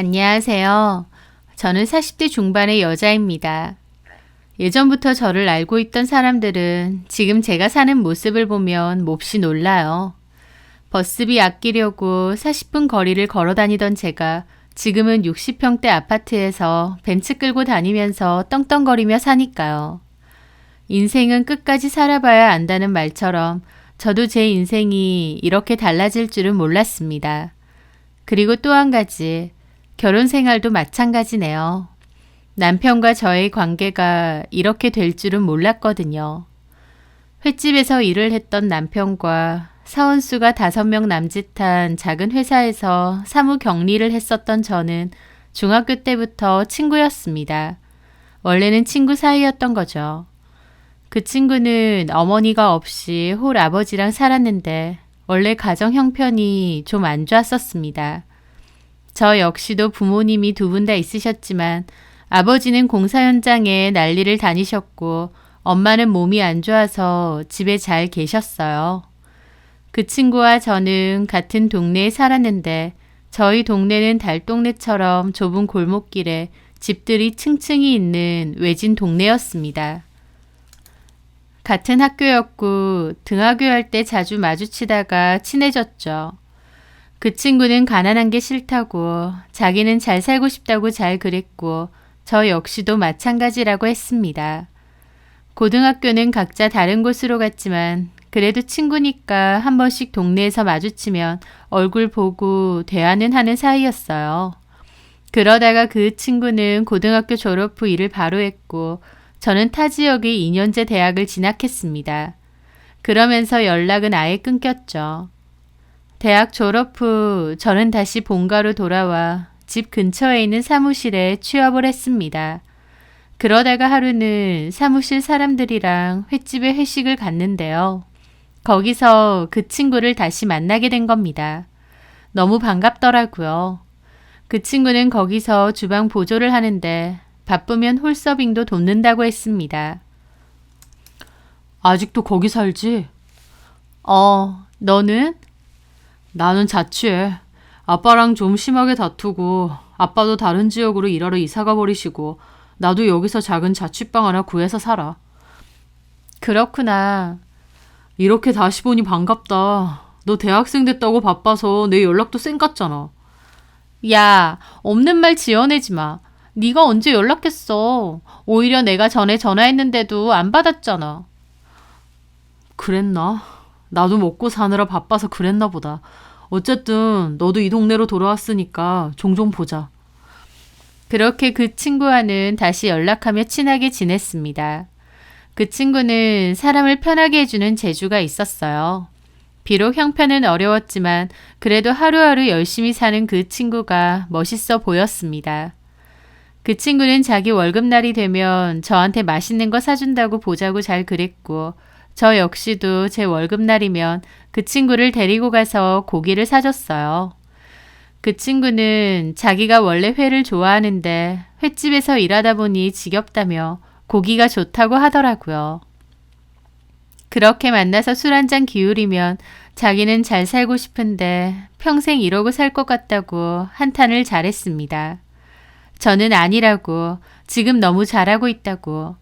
안녕하세요. 저는 40대 중반의 여자입니다. 예전부터 저를 알고 있던 사람들은 지금 제가 사는 모습을 보면 몹시 놀라요. 버스비 아끼려고 40분 거리를 걸어 다니던 제가 지금은 60평대 아파트에서 벤츠 끌고 다니면서 떵떵거리며 사니까요. 인생은 끝까지 살아봐야 안다는 말처럼 저도 제 인생이 이렇게 달라질 줄은 몰랐습니다. 그리고 또 한 가지, 결혼 생활도 마찬가지네요. 남편과 저의 관계가 이렇게 될 줄은 몰랐거든요. 횟집에서 일을 했던 남편과 사원수가 5명 남짓한 작은 회사에서 사무 격리를 했었던 저는 중학교 때부터 친구였습니다. 원래는 친구 사이였던 거죠. 그 친구는 어머니가 없이 홀 아버지랑 살았는데 원래 가정 형편이 좀 안 좋았었습니다. 저 역시도 부모님이 2분 다 있으셨지만 아버지는 공사 현장에 난리를 다니셨고 엄마는 몸이 안 좋아서 집에 잘 계셨어요. 그 친구와 저는 같은 동네에 살았는데 저희 동네는 달동네처럼 좁은 골목길에 집들이 층층이 있는 외진 동네였습니다. 같은 학교였고 등하교 할 때 자주 마주치다가 친해졌죠. 그 친구는 가난한 게 싫다고 자기는 잘 살고 싶다고 잘 그랬고 저 역시도 마찬가지라고 했습니다. 고등학교는 각자 다른 곳으로 갔지만 그래도 친구니까 한 번씩 동네에서 마주치면 얼굴 보고 대화는 하는 사이였어요. 그러다가 그 친구는 고등학교 졸업 후 일을 바로 했고 저는 타 지역의 2년제 대학을 진학했습니다. 그러면서 연락은 아예 끊겼죠. 대학 졸업 후 저는 다시 본가로 돌아와 집 근처에 있는 사무실에 취업을 했습니다. 그러다가 하루는 사무실 사람들이랑 횟집에 회식을 갔는데요. 거기서 그 친구를 다시 만나게 된 겁니다. 너무 반갑더라고요. 그 친구는 거기서 주방 보조를 하는데 바쁘면 홀서빙도 돕는다고 했습니다. 아직도 거기 살지? 너는? 나는 자취해. 아빠랑 좀 심하게 다투고 아빠도 다른 지역으로 일하러 이사가 버리시고 나도 여기서 작은 자취방 하나 구해서 살아. 그렇구나. 이렇게 다시 보니 반갑다. 너 대학생 됐다고 바빠서 내 연락도 쌩 깠잖아. 야, 없는 말 지어내지 마. 네가 언제 연락했어. 오히려 내가 전에 전화했는데도 안 받았잖아. 그랬나? 나도 먹고 사느라 바빠서 그랬나 보다. 어쨌든 너도 이 동네로 돌아왔으니까 종종 보자. 그렇게 그 친구와는 다시 연락하며 친하게 지냈습니다. 그 친구는 사람을 편하게 해주는 재주가 있었어요. 비록 형편은 어려웠지만 그래도 하루하루 열심히 사는 그 친구가 멋있어 보였습니다. 그 친구는 자기 월급날이 되면 저한테 맛있는 거 사준다고 보자고 잘 그랬고 저 역시도 제 월급날이면 그 친구를 데리고 가서 고기를 사줬어요. 그 친구는 자기가 원래 회를 좋아하는데 횟집에서 일하다 보니 지겹다며 고기가 좋다고 하더라고요. 그렇게 만나서 술 한잔 기울이면 자기는 잘 살고 싶은데 평생 이러고 살 것 같다고 한탄을 잘했습니다. 저는 아니라고, 지금 너무 잘하고 있다고,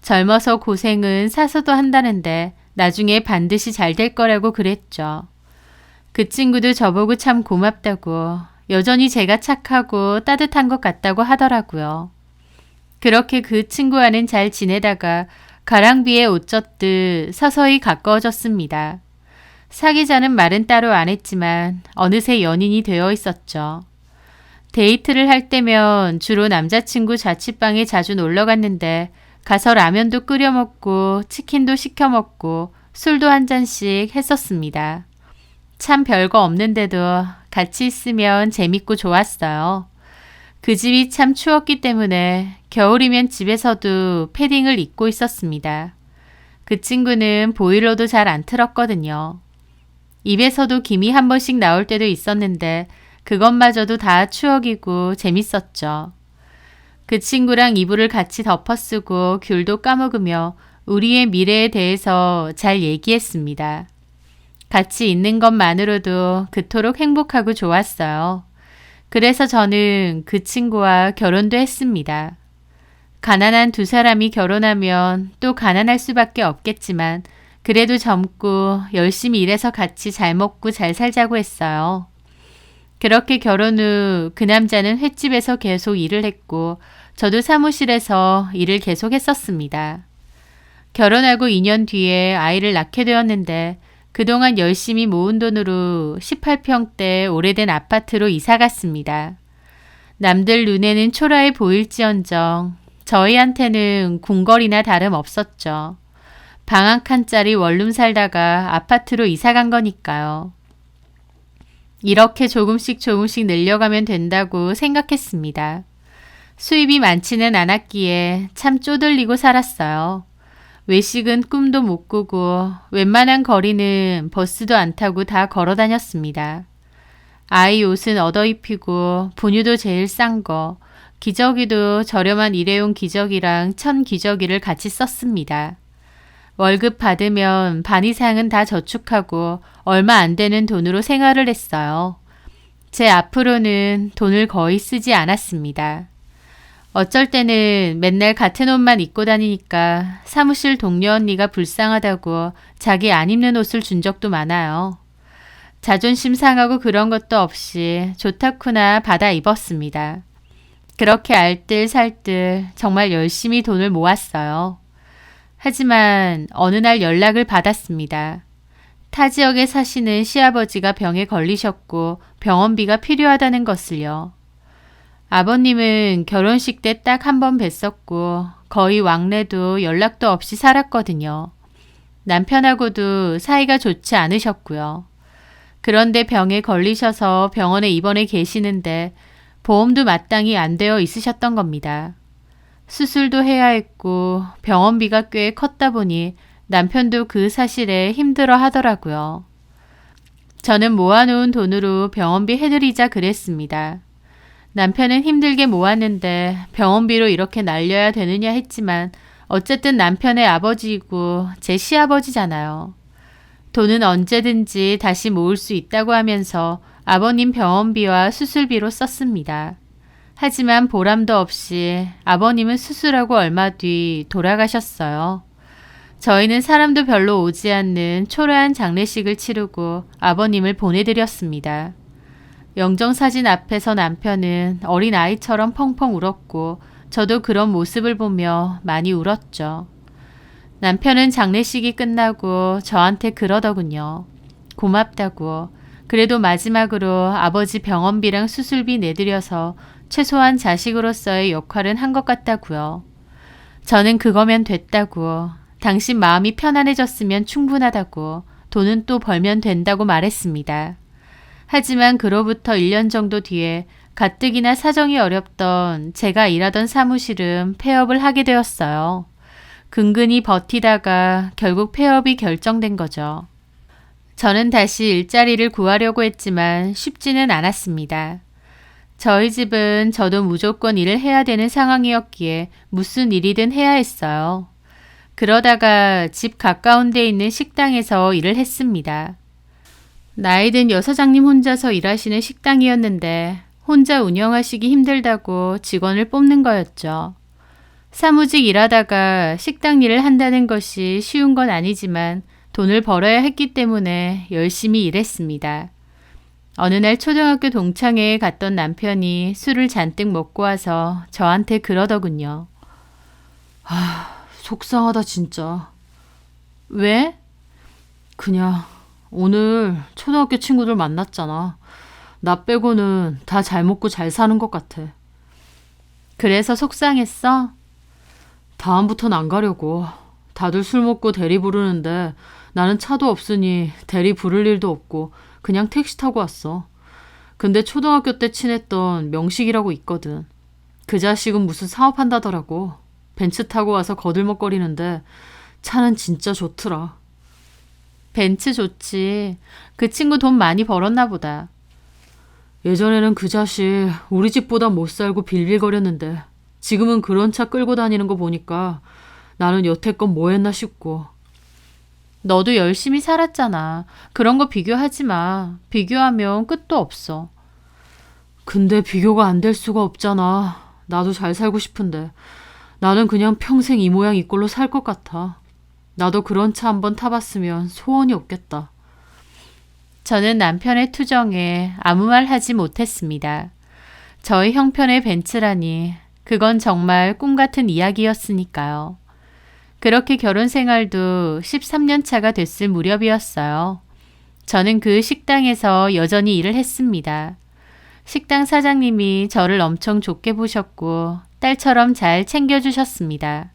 젊어서 고생은 사서도 한다는데 나중에 반드시 잘 될 거라고 그랬죠. 그 친구도 저보고 참 고맙다고, 여전히 제가 착하고 따뜻한 것 같다고 하더라고요. 그렇게 그 친구와는 잘 지내다가 가랑비에 옷 젖듯 서서히 가까워졌습니다. 사귀자는 말은 따로 안 했지만 어느새 연인이 되어 있었죠. 데이트를 할 때면 주로 남자친구 자취방에 자주 놀러 갔는데 가서 라면도 끓여 먹고 치킨도 시켜 먹고 술도 한 잔씩 했었습니다. 참 별거 없는데도 같이 있으면 재밌고 좋았어요. 그 집이 참 추웠기 때문에 겨울이면 집에서도 패딩을 입고 있었습니다. 그 친구는 보일러도 잘 안 틀었거든요. 입에서도 김이 한 번씩 나올 때도 있었는데 그것마저도 다 추억이고 재밌었죠. 그 친구랑 이불을 같이 덮어쓰고 귤도 까먹으며 우리의 미래에 대해서 잘 얘기했습니다. 같이 있는 것만으로도 그토록 행복하고 좋았어요. 그래서 저는 그 친구와 결혼도 했습니다. 가난한 두 사람이 결혼하면 또 가난할 수밖에 없겠지만 그래도 젊고 열심히 일해서 같이 잘 먹고 잘 살자고 했어요. 그렇게 결혼 후 그 남자는 횟집에서 계속 일을 했고 저도 사무실에서 일을 계속 했었습니다. 결혼하고 2년 뒤에 아이를 낳게 되었는데 그동안 열심히 모은 돈으로 18평대 오래된 아파트로 이사 갔습니다. 남들 눈에는 초라해 보일지언정 저희한테는 궁궐이나 다름없었죠. 방 한 칸짜리 원룸 살다가 아파트로 이사 간 거니까요. 이렇게 조금씩 늘려가면 된다고 생각했습니다. 수입이 많지는 않았기에 참 쪼들리고 살았어요. 외식은 꿈도 못 꾸고 웬만한 거리는 버스도 안 타고 다 걸어 다녔습니다. 아이 옷은 얻어 입히고 분유도 제일 싼 거, 기저귀도 저렴한 일회용 기저귀랑 천 기저귀를 같이 썼습니다. 월급 받으면 반 이상은 다 저축하고 얼마 안 되는 돈으로 생활을 했어요. 제 앞으로는 돈을 거의 쓰지 않았습니다. 어쩔 때는 맨날 같은 옷만 입고 다니니까 사무실 동료 언니가 불쌍하다고 자기 안 입는 옷을 준 적도 많아요. 자존심 상하고 그런 것도 없이 좋다쿠나 받아 입었습니다. 그렇게 알뜰살뜰 정말 열심히 돈을 모았어요. 하지만 어느 날 연락을 받았습니다. 타 지역에 사시는 시아버지가 병에 걸리셨고 병원비가 필요하다는 것을요. 아버님은 결혼식 때 딱 한 번 뵀었고 거의 왕래도 연락도 없이 살았거든요. 남편하고도 사이가 좋지 않으셨고요. 그런데 병에 걸리셔서 병원에 입원해 계시는데 보험도 마땅히 안 되어 있으셨던 겁니다. 수술도 해야 했고 병원비가 꽤 컸다 보니 남편도 그 사실에 힘들어 하더라고요. 저는 모아놓은 돈으로 병원비 해드리자 그랬습니다. 남편은 힘들게 모았는데 병원비로 이렇게 날려야 되느냐 했지만 어쨌든 남편의 아버지이고 제 시아버지잖아요. 돈은 언제든지 다시 모을 수 있다고 하면서 아버님 병원비와 수술비로 썼습니다. 하지만 보람도 없이 아버님은 수술하고 얼마 뒤 돌아가셨어요. 저희는 사람도 별로 오지 않는 초라한 장례식을 치르고 아버님을 보내드렸습니다. 영정사진 앞에서 남편은 어린 아이처럼 펑펑 울었고 저도 그런 모습을 보며 많이 울었죠. 남편은 장례식이 끝나고 저한테 그러더군요. 고맙다고. 그래도 마지막으로 아버지 병원비랑 수술비 내드려서 최소한 자식으로서의 역할은 한 것 같다고요. 저는 그거면 됐다고. 당신 마음이 편안해졌으면 충분하다고. 돈은 또 벌면 된다고 말했습니다. 하지만 그로부터 1년 정도 뒤에 가뜩이나 사정이 어렵던 제가 일하던 사무실은 폐업을 하게 되었어요. 근근히 버티다가 결국 폐업이 결정된 거죠. 저는 다시 일자리를 구하려고 했지만 쉽지는 않았습니다. 저희 집은 저도 무조건 일을 해야 되는 상황이었기에 무슨 일이든 해야 했어요. 그러다가 집 가까운 데 있는 식당에서 일을 했습니다. 나이든 여사장님 혼자서 일하시는 식당이었는데 혼자 운영하시기 힘들다고 직원을 뽑는 거였죠. 사무직 일하다가 식당 일을 한다는 것이 쉬운 건 아니지만 돈을 벌어야 했기 때문에 열심히 일했습니다. 어느 날 초등학교 동창회에 갔던 남편이 술을 잔뜩 먹고 와서 저한테 그러더군요. 속상하다 진짜. 왜? 그냥 오늘 초등학교 친구들 만났잖아. 나 빼고는 다 잘 먹고 잘 사는 것 같아. 그래서 속상했어? 다음부턴 안 가려고. 다들 술 먹고 대리 부르는데 나는 차도 없으니 대리 부를 일도 없고 그냥 택시 타고 왔어. 근데 초등학교 때 친했던 명식이라고 있거든. 그 자식은 무슨 사업한다더라고. 벤츠 타고 와서 거들먹거리는데 차는 진짜 좋더라. 벤츠 좋지. 그 친구 돈 많이 벌었나 보다. 예전에는 그 자식 우리 집보다 못 살고 빌빌거렸는데 지금은 그런 차 끌고 다니는 거 보니까 나는 여태껏 뭐 했나 싶고. 너도 열심히 살았잖아. 그런 거 비교하지 마. 비교하면 끝도 없어. 근데 비교가 안 될 수가 없잖아. 나도 잘 살고 싶은데. 나는 그냥 평생 이 모양 이 꼴로 살 것 같아. 나도 그런 차 한번 타봤으면 소원이 없겠다. 저는 남편의 투정에 아무 말 하지 못했습니다. 저희 형편의 벤츠라니 그건 정말 꿈 같은 이야기였으니까요. 그렇게 결혼 생활도 13년 차가 됐을 무렵이었어요. 저는 그 식당에서 여전히 일을 했습니다. 식당 사장님이 저를 엄청 좋게 보셨고 딸처럼 잘 챙겨주셨습니다.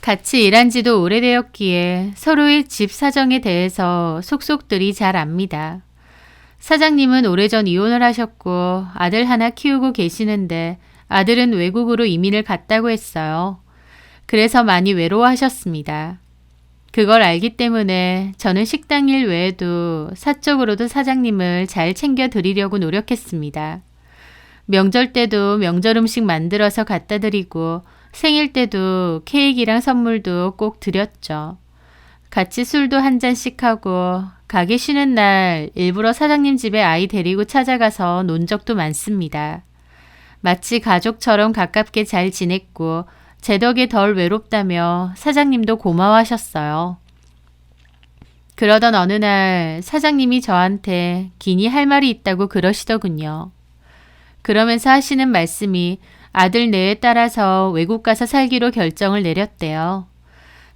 같이 일한 지도 오래되었기에 서로의 집 사정에 대해서 속속들이 잘 압니다. 사장님은 오래전 이혼을 하셨고 아들 하나 키우고 계시는데 아들은 외국으로 이민을 갔다고 했어요. 그래서 많이 외로워하셨습니다. 그걸 알기 때문에 저는 식당 일 외에도 사적으로도 사장님을 잘 챙겨드리려고 노력했습니다. 명절 때도 명절 음식 만들어서 갖다 드리고 생일 때도 케이크랑 선물도 꼭 드렸죠. 같이 술도 한 잔씩 하고 가게 쉬는 날 일부러 사장님 집에 아이 데리고 찾아가서 논 적도 많습니다. 마치 가족처럼 가깝게 잘 지냈고 제 덕에 덜 외롭다며 사장님도 고마워하셨어요. 그러던 어느 날 사장님이 저한테 기니 할 말이 있다고 그러시더군요. 그러면서 하시는 말씀이 아들 내에 따라서 외국 가서 살기로 결정을 내렸대요.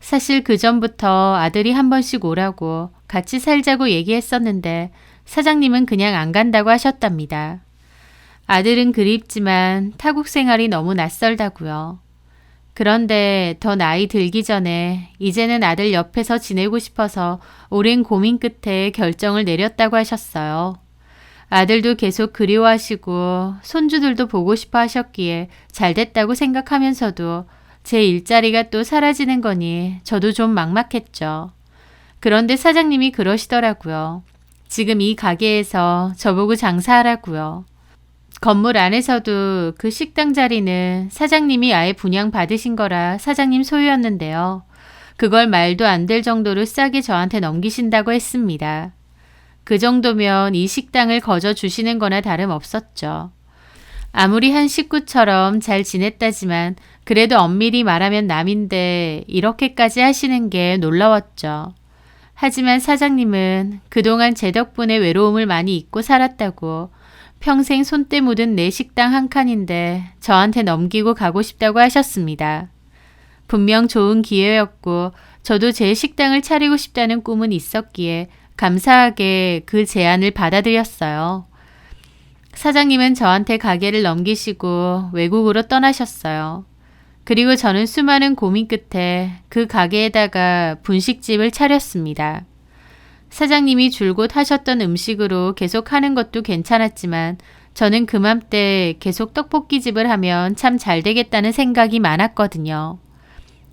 사실 그 전부터 아들이 한 번씩 오라고 같이 살자고 얘기했었는데 사장님은 그냥 안 간다고 하셨답니다. 아들은 그립지만 타국 생활이 너무 낯설다고요. 그런데 더 나이 들기 전에 이제는 아들 옆에서 지내고 싶어서 오랜 고민 끝에 결정을 내렸다고 하셨어요. 아들도 계속 그리워하시고 손주들도 보고 싶어 하셨기에 잘 됐다고 생각하면서도 제 일자리가 또 사라지는 거니 저도 좀 막막했죠. 그런데 사장님이 그러시더라고요. 지금 이 가게에서 저보고 장사하라고요. 건물 안에서도 그 식당 자리는 사장님이 아예 분양받으신 거라 사장님 소유였는데요. 그걸 말도 안 될 정도로 싸게 저한테 넘기신다고 했습니다. 그 정도면 이 식당을 거저 주시는 거나 다름없었죠. 아무리 한 식구처럼 잘 지냈다지만 그래도 엄밀히 말하면 남인데 이렇게까지 하시는 게 놀라웠죠. 하지만 사장님은 그동안 제 덕분에 외로움을 많이 잊고 살았다고 평생 손때 묻은 내 식당 한 칸인데 저한테 넘기고 가고 싶다고 하셨습니다. 분명 좋은 기회였고 저도 제 식당을 차리고 싶다는 꿈은 있었기에 감사하게 그 제안을 받아들였어요. 사장님은 저한테 가게를 넘기시고 외국으로 떠나셨어요. 그리고 저는 수많은 고민 끝에 그 가게에다가 분식집을 차렸습니다. 사장님이 줄곧 하셨던 음식으로 계속 하는 것도 괜찮았지만 저는 그맘때 계속 떡볶이집을 하면 참 잘 되겠다는 생각이 많았거든요.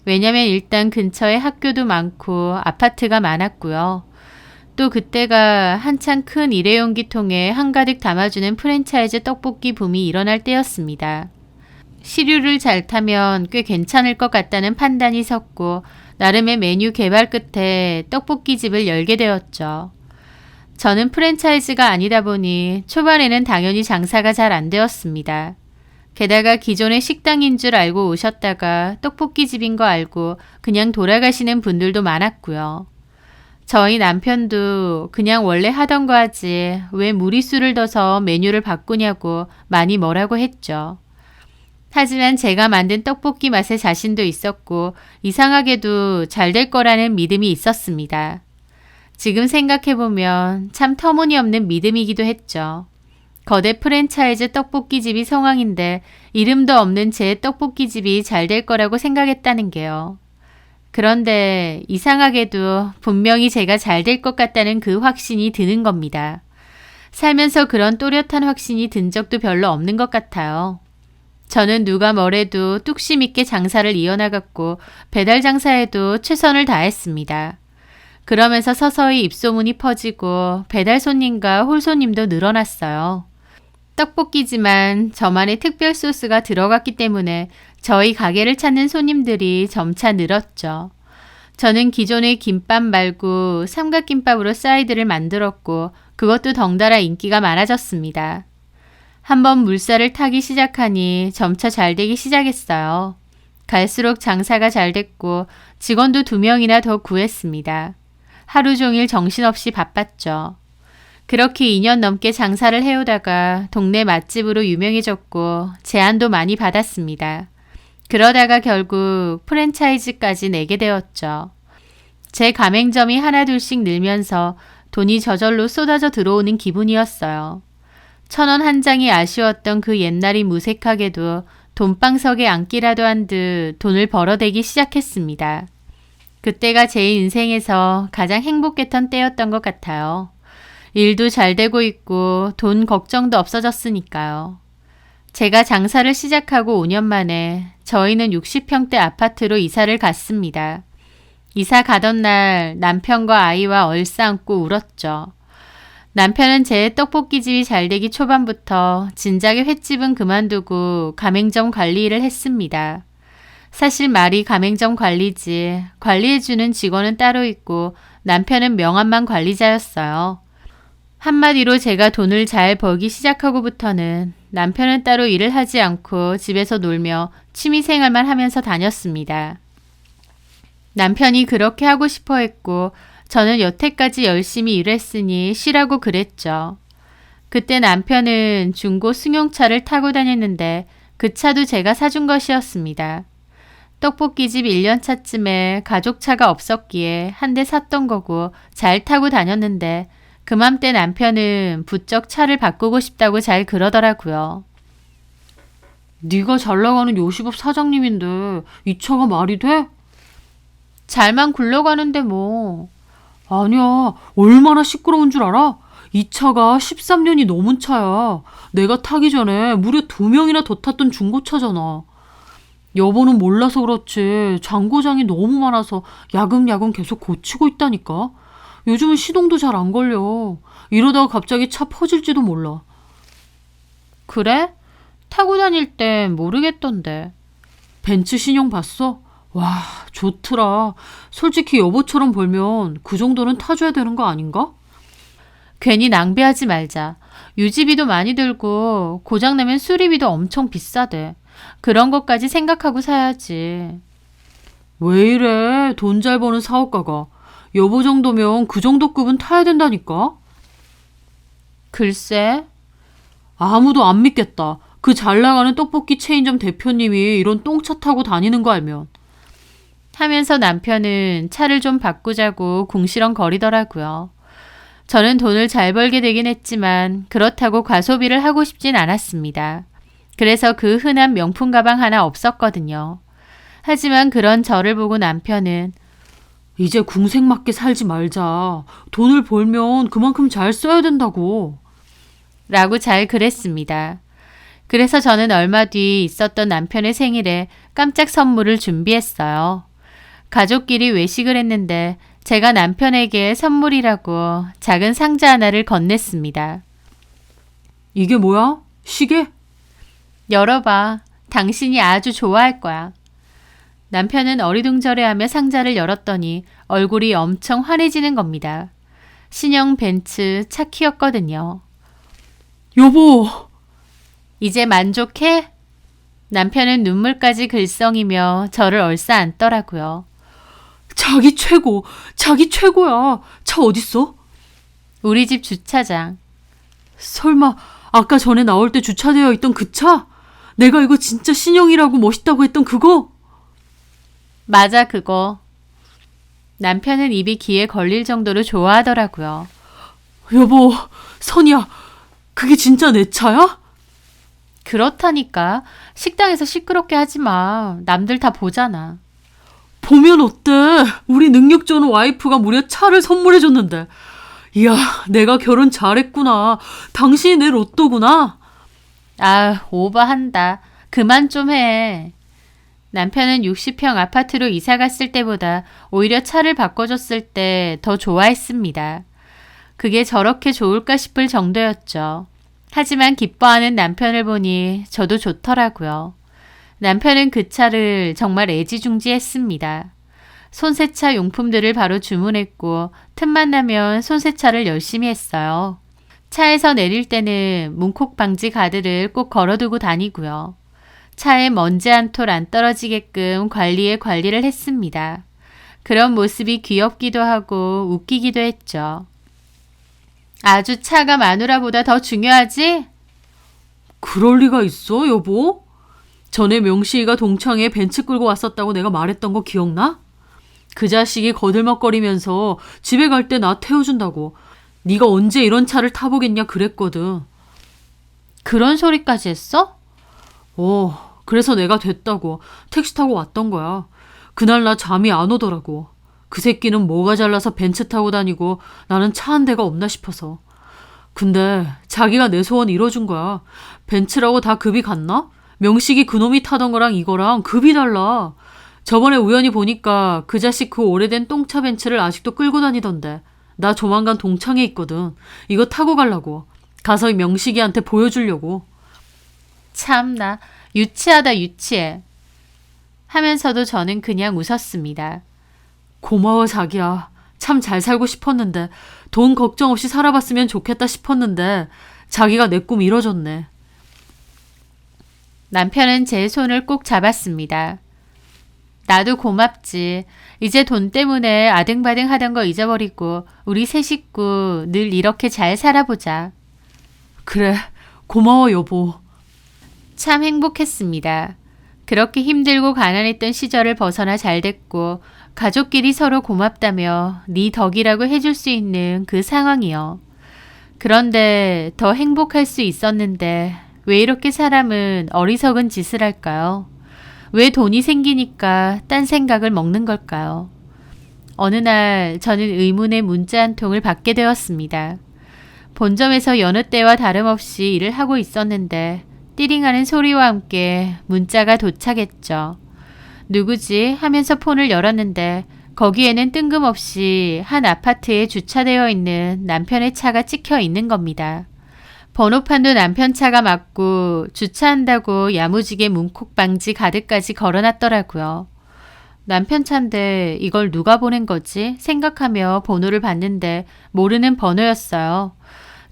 왜냐면 일단 근처에 학교도 많고 아파트가 많았고요. 또 그때가 한창 큰 일회용기통에 한가득 담아주는 프랜차이즈 떡볶이 붐이 일어날 때였습니다. 시류를 잘 타면 꽤 괜찮을 것 같다는 판단이 섰고 나름의 메뉴 개발 끝에 떡볶이집을 열게 되었죠. 저는 프랜차이즈가 아니다 보니 초반에는 당연히 장사가 잘 안 되었습니다. 게다가 기존의 식당인 줄 알고 오셨다가 떡볶이집인 거 알고 그냥 돌아가시는 분들도 많았고요. 저희 남편도 그냥 원래 하던 거 하지 왜 무리수를 둬서 메뉴를 바꾸냐고 많이 뭐라고 했죠. 하지만 제가 만든 떡볶이 맛에 자신도 있었고 이상하게도 잘 될 거라는 믿음이 있었습니다. 지금 생각해보면 참 터무니없는 믿음이기도 했죠. 거대 프랜차이즈 떡볶이집이 성황인데 이름도 없는 제 떡볶이집이 잘 될 거라고 생각했다는 게요. 그런데 이상하게도 분명히 제가 잘 될 것 같다는 그 확신이 드는 겁니다. 살면서 그런 또렷한 확신이 든 적도 별로 없는 것 같아요. 저는 누가 뭐래도 뚝심 있게 장사를 이어나갔고 배달 장사에도 최선을 다했습니다. 그러면서 서서히 입소문이 퍼지고 배달 손님과 홀 손님도 늘어났어요. 떡볶이지만 저만의 특별 소스가 들어갔기 때문에 저희 가게를 찾는 손님들이 점차 늘었죠. 저는 기존의 김밥 말고 삼각김밥으로 사이드를 만들었고 그것도 덩달아 인기가 많아졌습니다. 한번 물살을 타기 시작하니 점차 잘 되기 시작했어요. 갈수록 장사가 잘 됐고 직원도 2명이나 더 구했습니다. 하루 종일 정신없이 바빴죠. 그렇게 2년 넘게 장사를 해오다가 동네 맛집으로 유명해졌고 제안도 많이 받았습니다. 그러다가 결국 프랜차이즈까지 내게 되었죠. 제 가맹점이 하나둘씩 늘면서 돈이 저절로 쏟아져 들어오는 기분이었어요. 1,000원 한 장이 아쉬웠던 그 옛날이 무색하게도 돈방석에 앉기라도 한 듯 돈을 벌어대기 시작했습니다. 그때가 제 인생에서 가장 행복했던 때였던 것 같아요. 일도 잘 되고 있고 돈 걱정도 없어졌으니까요. 제가 장사를 시작하고 5년 만에 저희는 60평대 아파트로 이사를 갔습니다. 이사 가던 날 남편과 아이와 얼싸안고 울었죠. 남편은 제 떡볶이집이 잘 되기 초반부터 진작에 횟집은 그만두고 가맹점 관리 일을 했습니다. 사실 말이 가맹점 관리지 관리해주는 직원은 따로 있고 남편은 명함만 관리자였어요. 한마디로 제가 돈을 잘 벌기 시작하고부터는 남편은 따로 일을 하지 않고 집에서 놀며 취미생활만 하면서 다녔습니다. 남편이 그렇게 하고 싶어 했고 저는 여태까지 열심히 일했으니 쉬라고 그랬죠. 그때 남편은 중고 승용차를 타고 다녔는데 그 차도 제가 사준 것이었습니다. 떡볶이집 1년차쯤에 가족차가 없었기에 한 대 샀던 거고 잘 타고 다녔는데 그맘때 남편은 부쩍 차를 바꾸고 싶다고 잘 그러더라고요. 네가 잘 나가는 요식업 사장님인데 이 차가 말이 돼? 잘만 굴러가는데 뭐. 아니야. 얼마나 시끄러운 줄 알아? 이 차가 13년이 넘은 차야. 내가 타기 전에 무려 2명이나 더 탔던 중고차잖아. 여보는 몰라서 그렇지 잔고장이 너무 많아서 야금야금 계속 고치고 있다니까. 요즘은 시동도 잘 안 걸려. 이러다가 갑자기 차 퍼질지도 몰라. 그래? 타고 다닐 땐 모르겠던데. 벤츠 신형 봤어? 와, 좋더라. 솔직히 여보처럼 벌면 그 정도는 타줘야 되는 거 아닌가? 괜히 낭비하지 말자. 유지비도 많이 들고 고장나면 수리비도 엄청 비싸대. 그런 것까지 생각하고 사야지. 왜 이래? 돈 잘 버는 사업가가. 여보 정도면 그 정도 급은 타야 된다니까? 글쎄. 아무도 안 믿겠다. 그 잘 나가는 떡볶이 체인점 대표님이 이런 똥차 타고 다니는 거 알면. 하면서 남편은 차를 좀 바꾸자고 궁시렁거리더라고요. 저는 돈을 잘 벌게 되긴 했지만 그렇다고 과소비를 하고 싶진 않았습니다. 그래서 그 흔한 명품 가방 하나 없었거든요. 하지만 그런 저를 보고 남편은 이제 궁색맞게 살지 말자. 돈을 벌면 그만큼 잘 써야 된다고. 라고 잘 그랬습니다. 그래서 저는 얼마 뒤 있었던 남편의 생일에 깜짝 선물을 준비했어요. 가족끼리 외식을 했는데 제가 남편에게 선물이라고 작은 상자 하나를 건넸습니다. 이게 뭐야? 시계? 열어봐. 당신이 아주 좋아할 거야. 남편은 어리둥절해하며 상자를 열었더니 얼굴이 엄청 환해지는 겁니다. 신형 벤츠 차 키였거든요. 여보! 이제 만족해? 남편은 눈물까지 글썽이며 저를 얼싸안더라고요. 자기 최고! 자기 최고야! 차 어딨어? 우리 집 주차장. 설마 아까 전에 나올 때 주차되어 있던 그 차? 내가 이거 진짜 신형이라고 멋있다고 했던 그거? 맞아, 그거. 남편은 입이 귀에 걸릴 정도로 좋아하더라고요. 여보, 선이야. 그게 진짜 내 차야? 그렇다니까. 식당에서 시끄럽게 하지 마. 남들 다 보잖아. 보면 어때? 우리 능력 좋은 와이프가 무려 차를 선물해줬는데. 이야, 내가 결혼 잘했구나. 당신이 내 로또구나. 아, 오버한다. 그만 좀 해. 남편은 60평 아파트로 이사 갔을 때보다 오히려 차를 바꿔줬을 때 더 좋아했습니다. 그게 저렇게 좋을까 싶을 정도였죠. 하지만 기뻐하는 남편을 보니 저도 좋더라고요. 남편은 그 차를 정말 애지중지했습니다. 손세차 용품들을 바로 주문했고 틈만 나면 손세차를 열심히 했어요. 차에서 내릴 때는 문콕 방지 가드를 꼭 걸어두고 다니고요. 차에 먼지 한 톨 안 떨어지게끔 관리를 했습니다. 그런 모습이 귀엽기도 하고 웃기기도 했죠. 아주 차가 마누라보다 더 중요하지? 그럴 리가 있어, 여보? 전에 명식이가 동창회에 벤츠 끌고 왔었다고 내가 말했던 거 기억나? 그 자식이 거들먹거리면서 집에 갈 때 나 태워준다고. 네가 언제 이런 차를 타보겠냐 그랬거든. 그런 소리까지 했어? 그래서 내가 됐다고 택시 타고 왔던 거야. 그날 나 잠이 안 오더라고. 그 새끼는 뭐가 잘나서 벤츠 타고 다니고 나는 차 한 대가 없나 싶어서. 근데 자기가 내 소원 이뤄준 거야. 벤츠라고 다 급이 같나? 명식이 그놈이 타던 거랑 이거랑 급이 달라. 저번에 우연히 보니까 그 자식 그 오래된 똥차 벤츠를 아직도 끌고 다니던데. 나 조만간 동창회 있거든. 이거 타고 가려고. 가서 명식이한테 보여주려고. 참나, 유치하다 유치해. 하면서도 저는 그냥 웃었습니다. 고마워 자기야. 참 잘 살고 싶었는데 돈 걱정 없이 살아봤으면 좋겠다 싶었는데 자기가 내 꿈 이뤄줬네. 남편은 제 손을 꼭 잡았습니다. 나도 고맙지. 이제 돈 때문에 아등바등 하던 거 잊어버리고 우리 세 식구 늘 이렇게 잘 살아보자. 그래, 고마워 여보. 참 행복했습니다. 그렇게 힘들고 가난했던 시절을 벗어나 잘 됐고 가족끼리 서로 고맙다며 네 덕이라고 해줄 수 있는 그 상황이요. 그런데 더 행복할 수 있었는데 왜 이렇게 사람은 어리석은 짓을 할까요? 왜 돈이 생기니까 딴 생각을 먹는 걸까요? 어느 날 저는 의문의 문자 한 통을 받게 되었습니다. 본점에서 여느 때와 다름없이 일을 하고 있었는데 띠링하는 소리와 함께 문자가 도착했죠. 누구지? 하면서 폰을 열었는데 거기에는 뜬금없이 한 아파트에 주차되어 있는 남편의 차가 찍혀 있는 겁니다. 번호판도 남편 차가 맞고 주차한다고 야무지게 문콕 방지 가드까지 걸어놨더라고요. 남편 차인데 이걸 누가 보낸 거지? 생각하며 번호를 봤는데 모르는 번호였어요.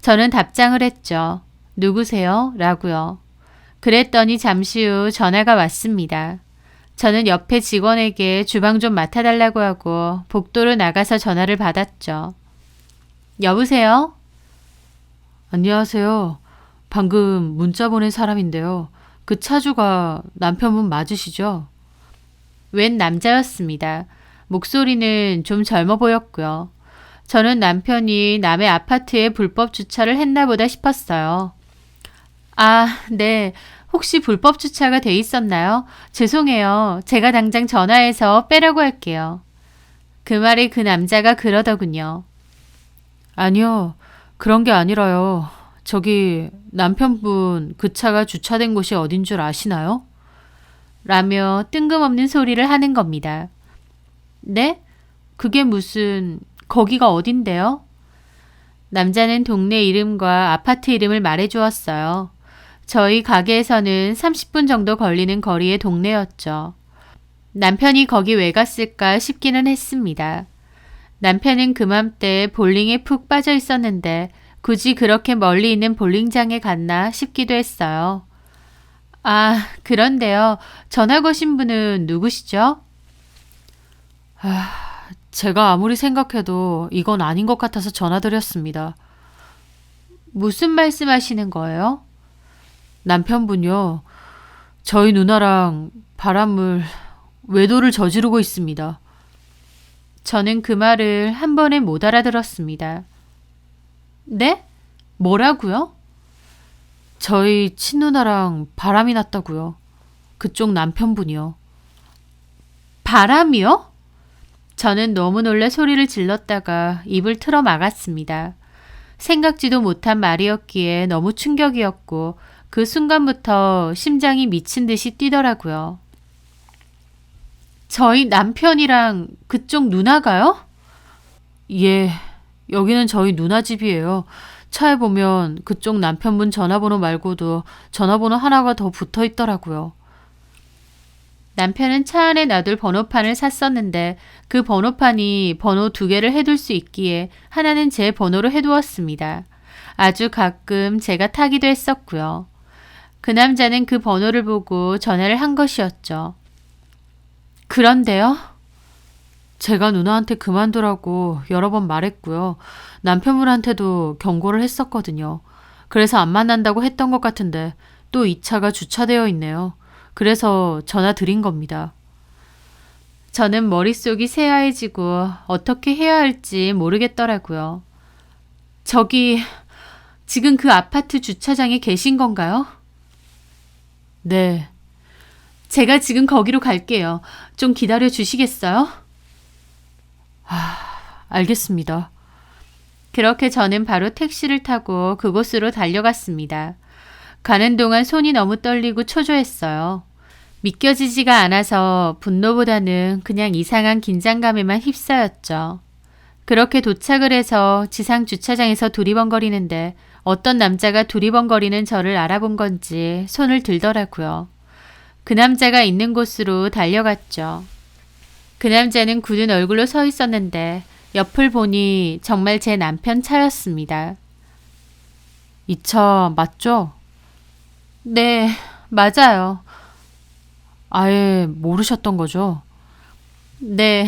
저는 답장을 했죠. 누구세요? 라고요. 그랬더니 잠시 후 전화가 왔습니다. 저는 옆에 직원에게 주방 좀 맡아달라고 하고 복도로 나가서 전화를 받았죠. 여보세요? 안녕하세요. 방금 문자 보낸 사람인데요. 그 차주가 남편분 맞으시죠? 웬 남자였습니다. 목소리는 좀 젊어 보였고요. 저는 남편이 남의 아파트에 불법 주차를 했나 보다 싶었어요. 아, 네. 혹시 불법 주차가 돼 있었나요? 죄송해요. 제가 당장 전화해서 빼라고 할게요. 그 말에 그 남자가 그러더군요. 아니요. 그런 게 아니라요. 저기 남편분 그 차가 주차된 곳이 어딘 줄 아시나요? 라며 뜬금없는 소리를 하는 겁니다. 네? 그게 무슨... 거기가 어딘데요? 남자는 동네 이름과 아파트 이름을 말해주었어요. 저희 가게에서는 30분 정도 걸리는 거리의 동네였죠. 남편이 거기 왜 갔을까 싶기는 했습니다. 남편은 그맘때 볼링에 푹 빠져 있었는데 굳이 그렇게 멀리 있는 볼링장에 갔나 싶기도 했어요. 아, 그런데요. 전화 거신 분은 누구시죠? 제가 아무리 생각해도 이건 아닌 것 같아서 전화드렸습니다. 무슨 말씀하시는 거예요? 남편분요. 저희 누나랑 바람을 외도를 저지르고 있습니다. 저는 그 말을 한 번에 못 알아들었습니다. 네? 뭐라고요? 저희 친누나랑 바람이 났다고요. 그쪽 남편분이요. 바람이요? 저는 너무 놀라 소리를 질렀다가 입을 틀어 막았습니다. 생각지도 못한 말이었기에 너무 충격이었고 그 순간부터 심장이 미친 듯이 뛰더라고요. 저희 남편이랑 그쪽 누나가요? 예, 여기는 저희 누나 집이에요. 차에 보면 그쪽 남편분 전화번호 말고도 전화번호 하나가 더 붙어 있더라고요. 남편은 차 안에 놔둘 번호판을 샀었는데 그 번호판이 번호 2개를 해둘 수 있기에 하나는 제 번호로 해두었습니다. 아주 가끔 제가 타기도 했었고요. 그 남자는 그 번호를 보고 전화를 한 것이었죠. 그런데요? 제가 누나한테 그만두라고 여러 번 말했고요. 남편분한테도 경고를 했었거든요. 그래서 안 만난다고 했던 것 같은데 또 이 차가 주차되어 있네요. 그래서 전화 드린 겁니다. 저는 머릿속이 새하얘지고 어떻게 해야 할지 모르겠더라고요. 저기, 지금 그 아파트 주차장에 계신 건가요? 네, 제가 지금 거기로 갈게요. 좀 기다려 주시겠어요? 알겠습니다. 그렇게 저는 바로 택시를 타고 그곳으로 달려갔습니다. 가는 동안 손이 너무 떨리고 초조했어요. 믿겨지지가 않아서 분노보다는 그냥 이상한 긴장감에만 휩싸였죠. 그렇게 도착을 해서 지상 주차장에서 두리번거리는데 어떤 남자가 두리번거리는 저를 알아본 건지 손을 들더라고요. 그 남자가 있는 곳으로 달려갔죠. 그 남자는 굳은 얼굴로 서 있었는데 옆을 보니 정말 제 남편 차였습니다. 이 차 맞죠? 네, 맞아요. 아예 모르셨던 거죠? 네,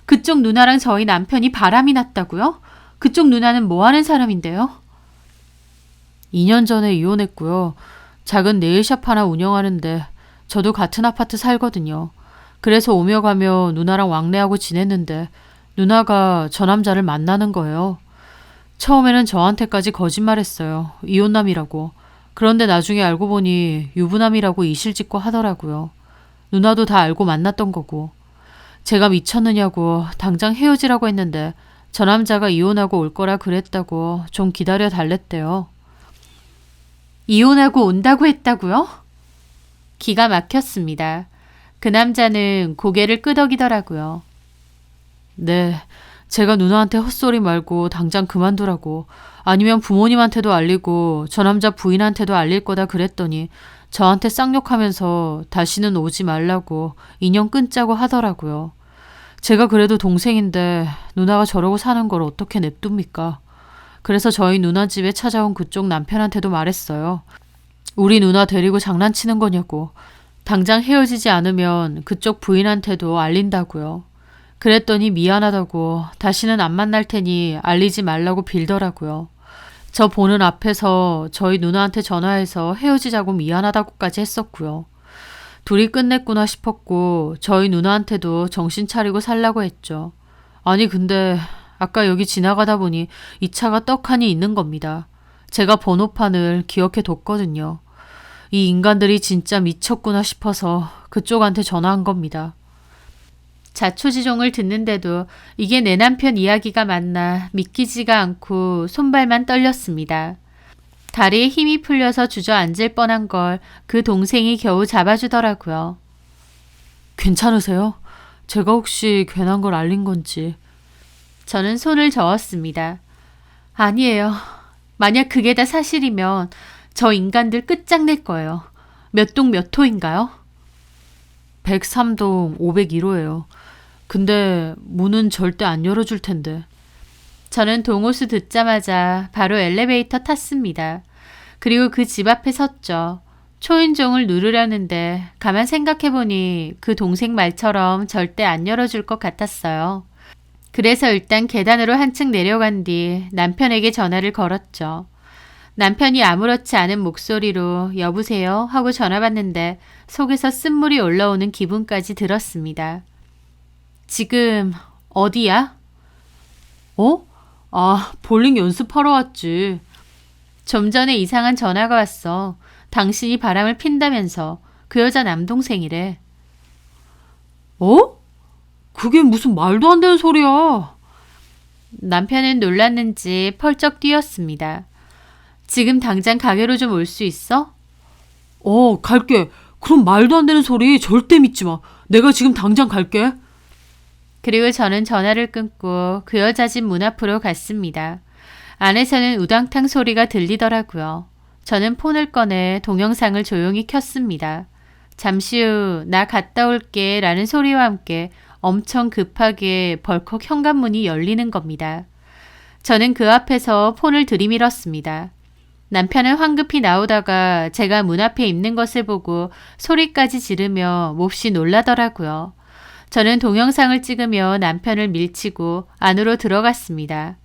그쪽 누나랑 저희 남편이 바람이 났다고요? 그쪽 누나는 뭐 하는 사람인데요? 2년 전에 이혼했고요. 작은 네일샵 하나 운영하는데 저도 같은 아파트 살거든요. 그래서 오며 가며 누나랑 왕래하고 지냈는데 누나가 저 남자를 만나는 거예요. 처음에는 저한테까지 거짓말했어요. 이혼남이라고. 그런데 나중에 알고 보니 유부남이라고 이실직고 하더라고요. 누나도 다 알고 만났던 거고. 제가 미쳤느냐고 당장 헤어지라고 했는데 저 남자가 이혼하고 올 거라 그랬다고 좀 기다려 달랬대요. 이혼하고 온다고 했다고요? 기가 막혔습니다. 그 남자는 고개를 끄덕이더라고요. 네, 제가 누나한테 헛소리 말고 당장 그만두라고 아니면 부모님한테도 알리고 저 남자 부인한테도 알릴 거다 그랬더니 저한테 쌍욕하면서 다시는 오지 말라고 인연 끊자고 하더라고요. 제가 그래도 동생인데 누나가 저러고 사는 걸 어떻게 냅둡니까? 그래서 저희 누나 집에 찾아온 그쪽 남편한테도 말했어요. 우리 누나 데리고 장난치는 거냐고. 당장 헤어지지 않으면 그쪽 부인한테도 알린다고요. 그랬더니 미안하다고 다시는 안 만날 테니 알리지 말라고 빌더라고요. 저 보는 앞에서 저희 누나한테 전화해서 헤어지자고 미안하다고까지 했었고요. 둘이 끝냈구나 싶었고 저희 누나한테도 정신 차리고 살라고 했죠. 아니 근데 아까 여기 지나가다 보니 이 차가 떡하니 있는 겁니다. 제가 번호판을 기억해 뒀거든요. 이 인간들이 진짜 미쳤구나 싶어서 그쪽한테 전화한 겁니다. 자초지종을 듣는데도 이게 내 남편 이야기가 맞나 믿기지가 않고 손발만 떨렸습니다. 다리에 힘이 풀려서 주저앉을 뻔한 걸 그 동생이 겨우 잡아주더라고요. 괜찮으세요? 제가 혹시 괜한 걸 알린 건지. 저는 손을 저었습니다. 아니에요. 만약 그게 다 사실이면 저 인간들 끝장낼 거예요. 몇 동 몇 호인가요? 103동 501호예요. 근데 문은 절대 안 열어줄 텐데. 저는 동호수 듣자마자 바로 엘리베이터 탔습니다. 그리고 그 집 앞에 섰죠. 초인종을 누르려는데 가만 생각해보니 그 동생 말처럼 절대 안 열어줄 것 같았어요. 그래서 일단 계단으로 한층 내려간 뒤 남편에게 전화를 걸었죠. 남편이 아무렇지 않은 목소리로 여보세요 하고 전화 받는데 속에서 쓴물이 올라오는 기분까지 들었습니다. 지금 어디야? 어? 아, 볼링 연습하러 왔지. 좀 전에 이상한 전화가 왔어. 당신이 바람을 핀다면서. 그 여자 남동생이래. 어? 그게 무슨 말도 안 되는 소리야. 남편은 놀랐는지 펄쩍 뛰었습니다. 지금 당장 가게로 좀 올 수 있어? 갈게. 그럼 말도 안 되는 소리 절대 믿지 마. 내가 지금 당장 갈게. 그리고 저는 전화를 끊고 그 여자 집 문 앞으로 갔습니다. 안에서는 우당탕 소리가 들리더라고요. 저는 폰을 꺼내 동영상을 조용히 켰습니다. 잠시 후 나 갔다 올게 라는 소리와 함께 엄청 급하게 벌컥 현관문이 열리는 겁니다. 저는 그 앞에서 폰을 들이밀었습니다. 남편은 황급히 나오다가 제가 문 앞에 있는 것을 보고 소리까지 지르며 몹시 놀라더라고요. 저는 동영상을 찍으며 남편을 밀치고 안으로 들어갔습니다.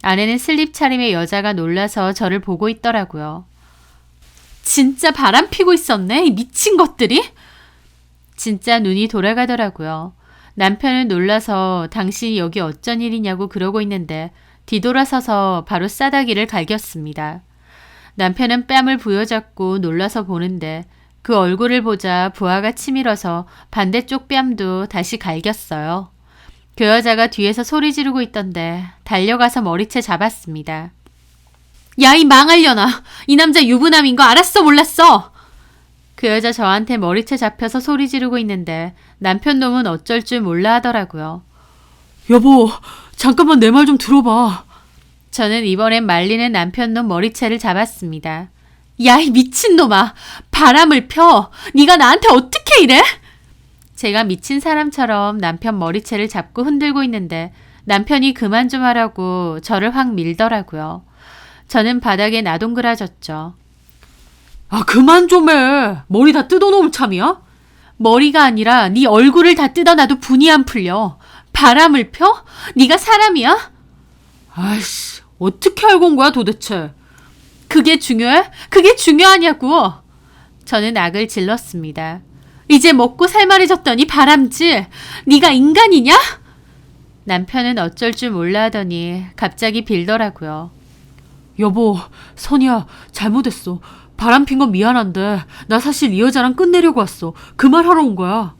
안에는 슬립 차림의 여자가 놀라서 저를 보고 있더라고요. 진짜 바람 피고 있었네, 이 미친 것들이? 진짜 눈이 돌아가더라고요. 남편은 놀라서 당신이 여기 어쩐 일이냐고 그러고 있는데 뒤돌아서서 바로 싸다기를 갈겼습니다. 남편은 뺨을 부여잡고 놀라서 보는데 그 얼굴을 보자 부하가 치밀어서 반대쪽 뺨도 다시 갈겼어요. 그 여자가 뒤에서 소리 지르고 있던데 달려가서 머리채 잡았습니다. 야, 이 망할려나! 이 남자 유부남인 거 알았어 몰랐어! 그 여자 저한테 머리채 잡혀서 소리 지르고 있는데 남편 놈은 어쩔 줄 몰라 하더라고요. 여보, 잠깐만 내 말 좀 들어봐. 저는 이번엔 말리는 남편 놈 머리채를 잡았습니다. 야, 이 미친놈아! 바람을 펴! 네가 나한테 어떻게 이래? 제가 미친 사람처럼 남편 머리채를 잡고 흔들고 있는데 남편이 그만 좀 하라고 저를 확 밀더라고요. 저는 바닥에 나동그라졌죠. 아, 그만 좀 해. 머리 다 뜯어놓을 참이야? 머리가 아니라 네 얼굴을 다 뜯어놔도 분이 안 풀려. 바람을 펴? 네가 사람이야? 아이씨, 어떻게 알고 온 거야 도대체? 그게 중요해? 그게 중요하냐고. 저는 악을 질렀습니다. 이제 먹고 살만해졌더니 바람질. 네가 인간이냐? 남편은 어쩔 줄 몰라 하더니 갑자기 빌더라고요. 여보, 선이야, 잘못했어. 바람 핀 건 미안한데 나 사실 이 여자랑 끝내려고 왔어. 그 말 하러 온 거야.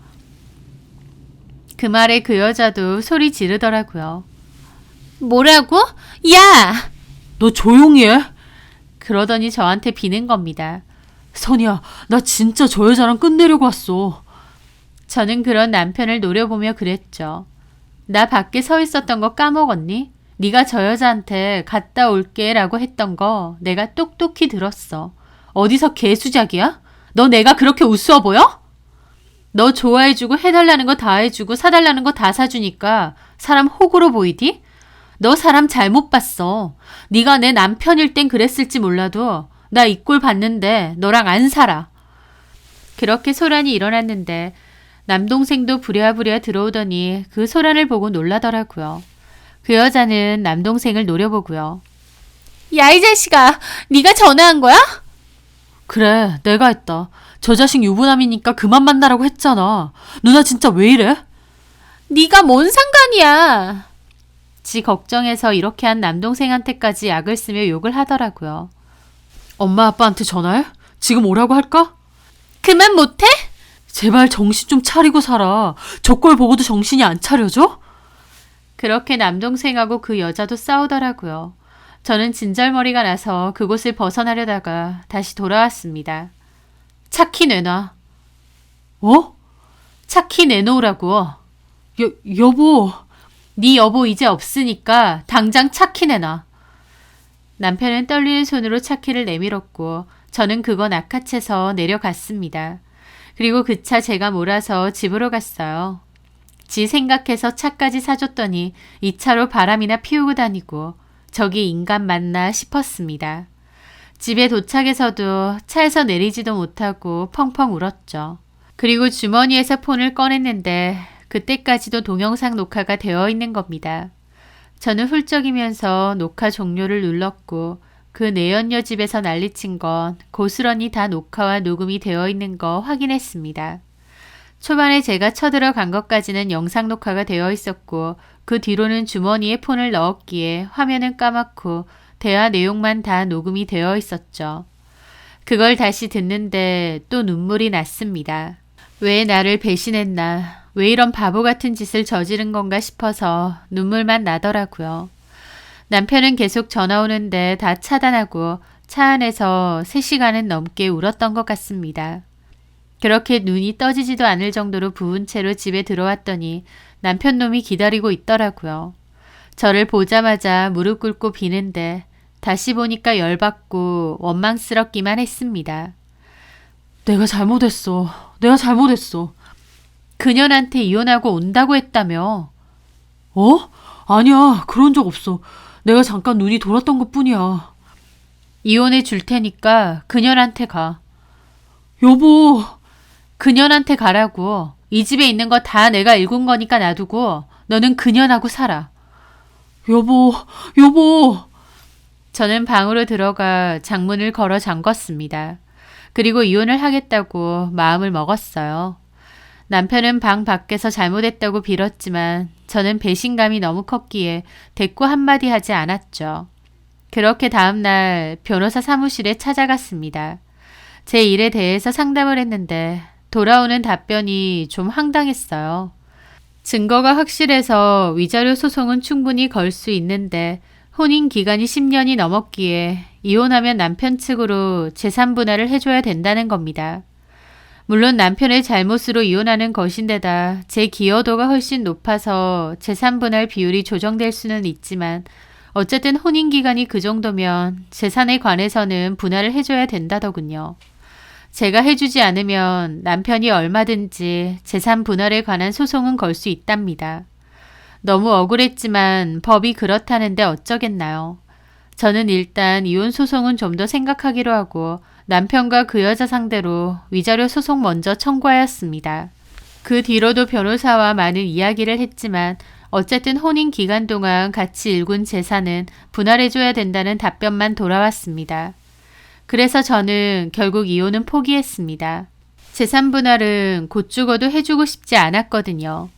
그 말에 그 여자도 소리 지르더라고요. 뭐라고? 야! 너 조용히 해. 그러더니 저한테 비는 겁니다. 선이야, 나 진짜 저 여자랑 끝내려고 왔어. 저는 그런 남편을 노려보며 그랬죠. 나 밖에 서 있었던 거 까먹었니? 네가 저 여자한테 갔다 올게 라고 했던 거 내가 똑똑히 들었어. 어디서 개수작이야? 너 내가 그렇게 우스워 보여? 너 좋아해주고 해달라는 거 다 해주고 사달라는 거 다 사주니까 사람 호구로 보이디? 너 사람 잘못 봤어. 네가 내 남편일 땐 그랬을지 몰라도 나 이 꼴 봤는데 너랑 안 살아. 그렇게 소란이 일어났는데 남동생도 부랴부랴 들어오더니 그 소란을 보고 놀라더라고요. 그 여자는 남동생을 노려보고요. 야, 이 자식아, 네가 전화한 거야? 그래, 내가 했다. 저 자식 유부남이니까 그만 만나라고 했잖아. 누나 진짜 왜 이래? 네가 뭔 상관이야. 지 걱정해서 이렇게 한 남동생한테까지 약을 쓰며 욕을 하더라고요. 엄마 아빠한테 전화해? 지금 오라고 할까? 그만 못해? 제발 정신 좀 차리고 살아. 저 꼴 보고도 정신이 안 차려져? 그렇게 남동생하고 그 여자도 싸우더라고요. 저는 진절머리가 나서 그곳을 벗어나려다가 다시 돌아왔습니다. 차키 내놔. 어? 차키 내놓으라고. 여보. 네 여보 이제 없으니까 당장 차키 내놔. 남편은 떨리는 손으로 차키를 내밀었고 저는 그거 낚아채서 내려갔습니다. 그리고 그 차 제가 몰아서 집으로 갔어요. 지 생각해서 차까지 사줬더니 이 차로 바람이나 피우고 다니고 저기 인간 맞나 싶었습니다. 집에 도착해서도 차에서 내리지도 못하고 펑펑 울었죠. 그리고 주머니에서 폰을 꺼냈는데 그때까지도 동영상 녹화가 되어 있는 겁니다. 저는 훌쩍이면서 녹화 종료를 눌렀고 그 내연녀 집에서 난리친 건 고스란히 다 녹화와 녹음이 되어 있는 거 확인했습니다. 초반에 제가 쳐들어간 것까지는 영상 녹화가 되어 있었고 그 뒤로는 주머니에 폰을 넣었기에 화면은 까맣고 대화 내용만 다 녹음이 되어 있었죠. 그걸 다시 듣는데 또 눈물이 났습니다. 왜 나를 배신했나, 왜 이런 바보 같은 짓을 저지른 건가 싶어서 눈물만 나더라고요. 남편은 계속 전화 오는데 다 차단하고 차 안에서 3시간은 넘게 울었던 것 같습니다. 그렇게 눈이 떠지지도 않을 정도로 부은 채로 집에 들어왔더니 남편 놈이 기다리고 있더라고요. 저를 보자마자 무릎 꿇고 비는데 다시 보니까 열받고 원망스럽기만 했습니다. 내가 잘못했어. 내가 잘못했어. 그년한테 이혼하고 온다고 했다며. 어? 아니야. 그런 적 없어. 내가 잠깐 눈이 돌았던 것뿐이야. 이혼해 줄 테니까 그녀한테 가. 여보, 그녀한테 가라고. 이 집에 있는 거 다 내가 일군 거니까 놔두고 너는 그녀하고 살아. 여보, 여보. 저는 방으로 들어가 창문을 걸어 잠궜습니다. 그리고 이혼을 하겠다고 마음을 먹었어요. 남편은 방 밖에서 잘못했다고 빌었지만 저는 배신감이 너무 컸기에 대꾸 한마디 하지 않았죠. 그렇게 다음날 변호사 사무실에 찾아갔습니다. 제 일에 대해서 상담을 했는데 돌아오는 답변이 좀 황당했어요. 증거가 확실해서 위자료 소송은 충분히 걸 수 있는데 혼인 기간이 10년이 넘었기에 이혼하면 남편 측으로 재산 분할을 해줘야 된다는 겁니다. 물론 남편의 잘못으로 이혼하는 것인데다 제 기여도가 훨씬 높아서 재산 분할 비율이 조정될 수는 있지만 어쨌든 혼인 기간이 그 정도면 재산에 관해서는 분할을 해줘야 된다더군요. 제가 해주지 않으면 남편이 얼마든지 재산 분할에 관한 소송은 걸 수 있답니다. 너무 억울했지만 법이 그렇다는데 어쩌겠나요. 저는 일단 이혼 소송은 좀 더 생각하기로 하고 남편과 그 여자 상대로 위자료 소송 먼저 청구하였습니다. 그 뒤로도 변호사와 많은 이야기를 했지만 어쨌든 혼인 기간 동안 같이 일군 재산은 분할해줘야 된다는 답변만 돌아왔습니다. 그래서 저는 결국 이혼은 포기했습니다. 재산 분할은 곧 죽어도 해주고 싶지 않았거든요.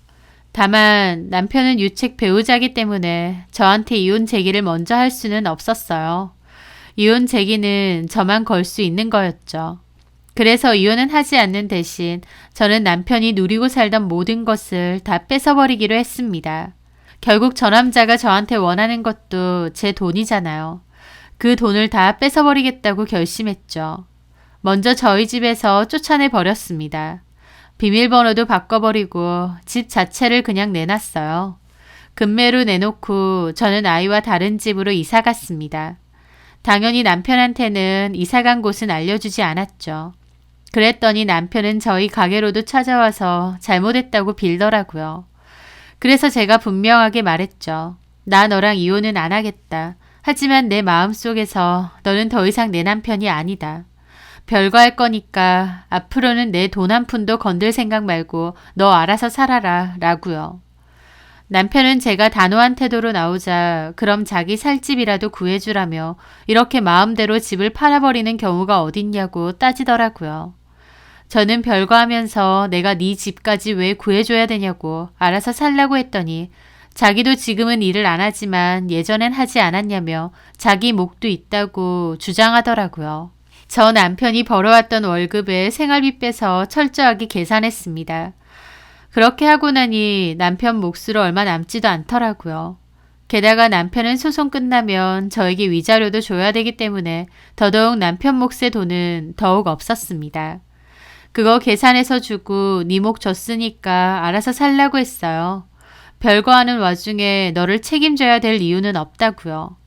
다만 남편은 유책 배우자이기 때문에 저한테 이혼 제기를 먼저 할 수는 없었어요. 이혼 제기는 저만 걸 수 있는 거였죠. 그래서 이혼은 하지 않는 대신 저는 남편이 누리고 살던 모든 것을 다 뺏어버리기로 했습니다. 결국 저 남자가 저한테 원하는 것도 제 돈이잖아요. 그 돈을 다 뺏어버리겠다고 결심했죠. 먼저 저희 집에서 쫓아내 버렸습니다. 비밀번호도 바꿔버리고 집 자체를 그냥 내놨어요. 급매로 내놓고 저는 아이와 다른 집으로 이사 갔습니다. 당연히 남편한테는 이사간 곳은 알려주지 않았죠. 그랬더니 남편은 저희 가게로도 찾아와서 잘못했다고 빌더라고요. 그래서 제가 분명하게 말했죠. 나 너랑 이혼은 안 하겠다. 하지만 내 마음속에서 너는 더 이상 내 남편이 아니다. 별거 할 거니까 앞으로는 내 돈 한 푼도 건들 생각 말고 너 알아서 살아라 라고요. 남편은 제가 단호한 태도로 나오자 그럼 자기 살 집이라도 구해주라며 이렇게 마음대로 집을 팔아버리는 경우가 어딨냐고 따지더라고요. 저는 별거 하면서 내가 네 집까지 왜 구해줘야 되냐고 알아서 살라고 했더니 자기도 지금은 일을 안 하지만 예전엔 하지 않았냐며 자기 목도 있다고 주장하더라고요. 저 남편이 벌어왔던 월급에 생활비 빼서 철저하게 계산했습니다. 그렇게 하고 나니 남편 몫으로 얼마 남지도 않더라고요. 게다가 남편은 소송 끝나면 저에게 위자료도 줘야 되기 때문에 더더욱 남편 몫의 돈은 더욱 없었습니다. 그거 계산해서 주고 네 목 줬으니까 알아서 살라고 했어요. 별거 하는 와중에 너를 책임져야 될 이유는 없다고요.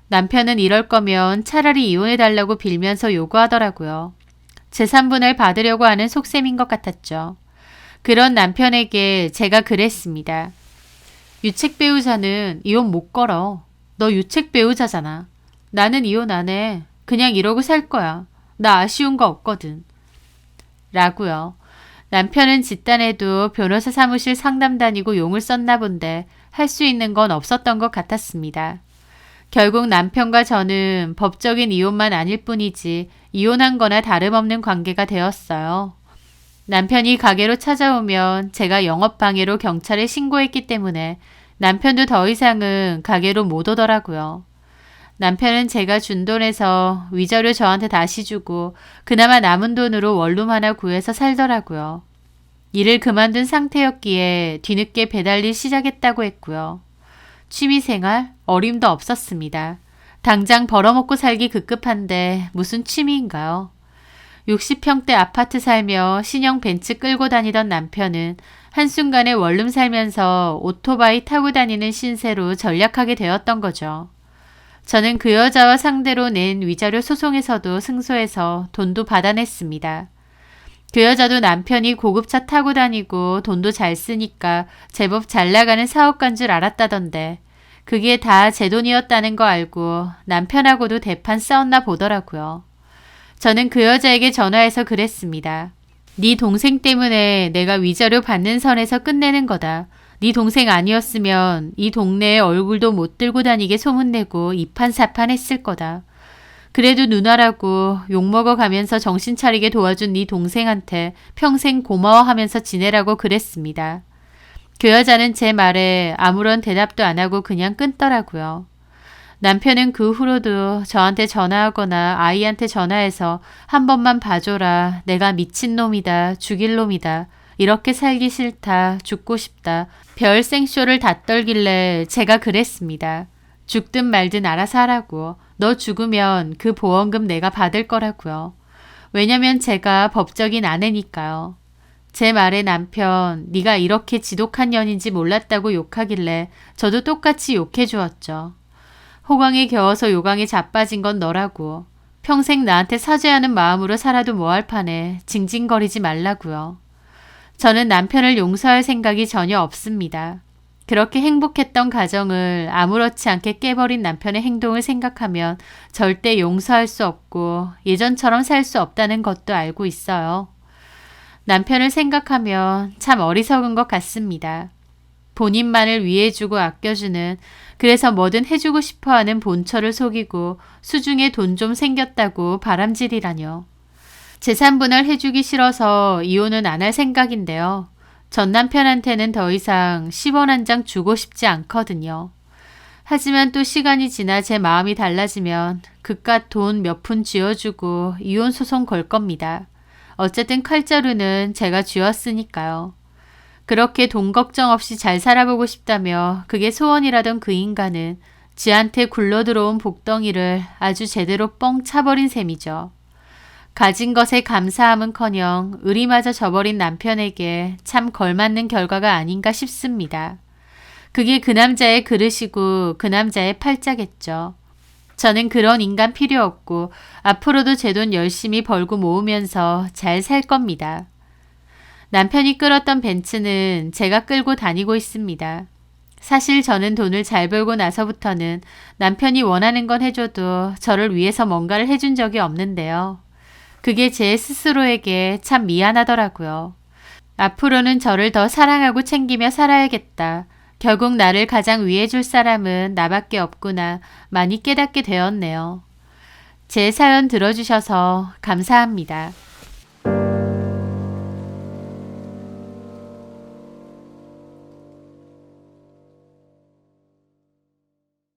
남편은 이럴 거면 차라리 이혼해달라고 빌면서 요구하더라고요. 재산분할 받으려고 하는 속셈인 것 같았죠. 그런 남편에게 제가 그랬습니다. 유책 배우자는 이혼 못 걸어. 너 유책 배우자잖아. 나는 이혼 안 해. 그냥 이러고 살 거야. 나 아쉬운 거 없거든. 라고요. 남편은 집단에도 변호사 사무실 상담 다니고 용을 썼나 본데 할 수 있는 건 없었던 것 같았습니다. 결국 남편과 저는 법적인 이혼만 아닐 뿐이지 이혼한 거나 다름없는 관계가 되었어요. 남편이 가게로 찾아오면 제가 영업방해로 경찰에 신고했기 때문에 남편도 더 이상은 가게로 못 오더라고요. 남편은 제가 준 돈에서 위자료 저한테 다시 주고 그나마 남은 돈으로 원룸 하나 구해서 살더라고요. 일을 그만둔 상태였기에 뒤늦게 배달일 시작했다고 했고요. 취미생활 어림도 없었습니다. 당장 벌어먹고 살기 급급한데 무슨 취미인가요? 60평대 아파트 살며 신형 벤츠 끌고 다니던 남편은 한순간에 원룸 살면서 오토바이 타고 다니는 신세로 전락하게 되었던 거죠. 저는 그 여자와 상대로 낸 위자료 소송에서도 승소해서 돈도 받아냈습니다. 그 여자도 남편이 고급차 타고 다니고 돈도 잘 쓰니까 제법 잘 나가는 사업가인 줄 알았다던데 그게 다 제 돈이었다는 거 알고 남편하고도 대판 싸웠나 보더라고요. 저는 그 여자에게 전화해서 그랬습니다. 네 동생 때문에 내가 위자료 받는 선에서 끝내는 거다. 네 동생 아니었으면 이 동네에 얼굴도 못 들고 다니게 소문내고 이판사판 했을 거다. 그래도 누나라고 욕먹어 가면서 정신 차리게 도와준 네 동생한테 평생 고마워하면서 지내라고 그랬습니다. 그 여자는 제 말에 아무런 대답도 안 하고 그냥 끊더라고요. 남편은 그 후로도 저한테 전화하거나 아이한테 전화해서 한 번만 봐줘라. 내가 미친놈이다. 죽일 놈이다. 이렇게 살기 싫다. 죽고 싶다. 별 생쇼를 다 떨길래 제가 그랬습니다. 죽든 말든 알아서 하라고. 너 죽으면 그 보험금 내가 받을 거라고요. 왜냐면 제가 법적인 아내니까요. 제 말에 남편 네가 이렇게 지독한 년인지 몰랐다고 욕하길래 저도 똑같이 욕해 주었죠. 호강에 겨워서 요강에 자빠진 건 너라고. 평생 나한테 사죄하는 마음으로 살아도 뭐할 판에 징징거리지 말라고요. 저는 남편을 용서할 생각이 전혀 없습니다. 그렇게 행복했던 가정을 아무렇지 않게 깨버린 남편의 행동을 생각하면 절대 용서할 수 없고 예전처럼 살 수 없다는 것도 알고 있어요. 남편을 생각하면 참 어리석은 것 같습니다. 본인만을 위해주고 아껴주는, 그래서 뭐든 해주고 싶어하는 본처를 속이고 수중에 돈 좀 생겼다고 바람질이라뇨. 재산분할 해주기 싫어서 이혼은 안 할 생각인데요. 전 남편한테는 더 이상 10원 한 장 주고 싶지 않거든요. 하지만 또 시간이 지나 제 마음이 달라지면 그깟 돈 몇 푼 쥐어주고 이혼 소송 걸 겁니다. 어쨌든 칼자루는 제가 쥐었으니까요. 그렇게 돈 걱정 없이 잘 살아보고 싶다며 그게 소원이라던 그 인간은 지한테 굴러들어온 복덩이를 아주 제대로 뻥 차버린 셈이죠. 가진 것에 감사함은커녕 의리마저 저버린 남편에게 참 걸맞는 결과가 아닌가 싶습니다. 그게 그 남자의 그릇이고 그 남자의 팔자겠죠. 저는 그런 인간 필요 없고 앞으로도 제 돈 열심히 벌고 모으면서 잘 살 겁니다. 남편이 끌었던 벤츠는 제가 끌고 다니고 있습니다. 사실 저는 돈을 잘 벌고 나서부터는 남편이 원하는 건 해줘도 저를 위해서 뭔가를 해준 적이 없는데요. 그게 제 스스로에게 참 미안하더라고요. 앞으로는 저를 더 사랑하고 챙기며 살아야겠다. 결국 나를 가장 위해줄 사람은 나밖에 없구나 많이 깨닫게 되었네요. 제 사연 들어주셔서 감사합니다.